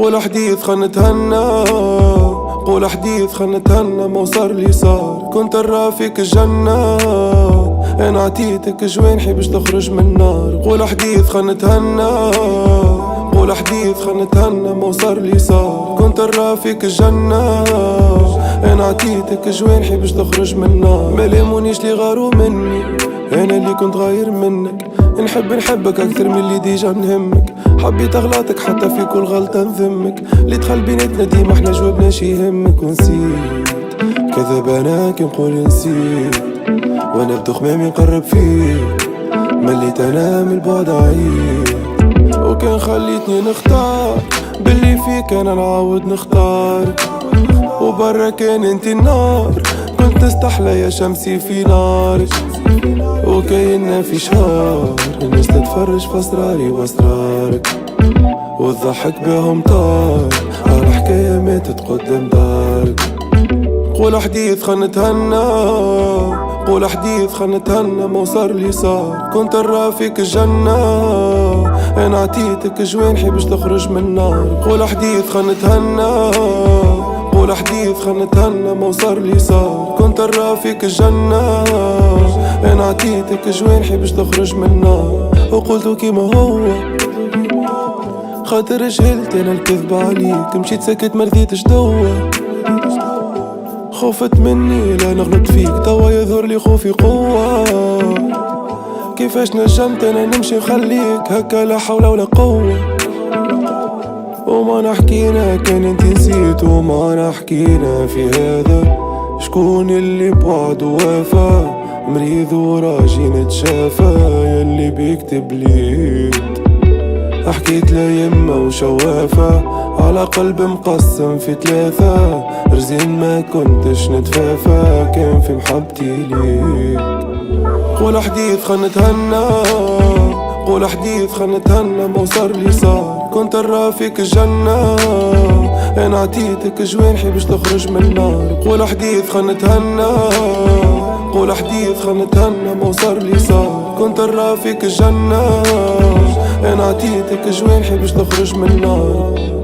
قول حديث خلنا نتهنى، قول حديث خلنا نتهنى، ما وصار لي صار. كنت نرى فيك الجنة، انا عطيتك جوانحي باش تخرج من النار. قول حديث خلنا نتهنى، قول حديث خلنا نتهنى، ما وصار لي صار. كنت نرى فيك الجنة، انا عطيتك جوانحي باش تخرج من النار. ما لامونيش لي غاروا مني، انا اللي كنت غاير منك. نحبك اكثر من اللي ديجا نهمك. حبيت اغلطك حتى في كل غلطة نذمك. اللي دخل بيناتنا ديما احنا جوابناش يهمك. ونسيت كذب انا كي نقول نسيت، وانا بدخمامي نقرب فيك. مليت انا من البعد عيد، وكان خليتني نختار باللي فيك انا نعاود نختارك. وبرا كان انتي النار، كنت نستحلى يا شمسي في نارك. وكايننا في شهر الناس تتفرج في اسراري واسرارك، وتضحك بهم طار على حكاية ماتت قدام دارك. قول حديث خلنا نتهنى، قول حديث خلنا نتهنى، ما وصار لي صار. كنت نرى فيك الجنة، انا عطيتك جوانحي باش تخرج من النار. قول حديث خلنا نتهنى، قول حديث خلنا نتهنى، ما وصار لي صار. كنت نرى فيك الجنة، انا عطيتك جوانحي باش تخرج من النار. وقلتو كيما هو خاطر جهلت انا الكذب عليك. مشيت ساكت مرضيتش دوا، خفت مني لا نغلط فيك. توا يظهر لي خوفي قوة. كيفاش نجمت انا نمشي نخليك هكا لا حول ولا قوة. وما نحكينا كان انت نسيت، وما نحكينا في هذا. شكون اللي بوعد ووفا، مريض وراجي نتشافى. ياللي بيكتب ليت حكيت لا يما وشوافة، على قلب مقسم في ثلاثة. رزين ما كنتش نتفافى، كان في محبتي ليك. قول حديث خلنا نتهنى، قول حديث خلنا نتهنى، ما وصار لي صار. كنت نرى فيك الجنة، انا عطيتك جوانحي باش تخرج من النار. قول حديث خلنا نتهنى، قول حديث خلنا نتهنى، ما وصار لي صار. كنت نرى فيك الجنة، انا عطيتك جوانحي باش تخرج من النار.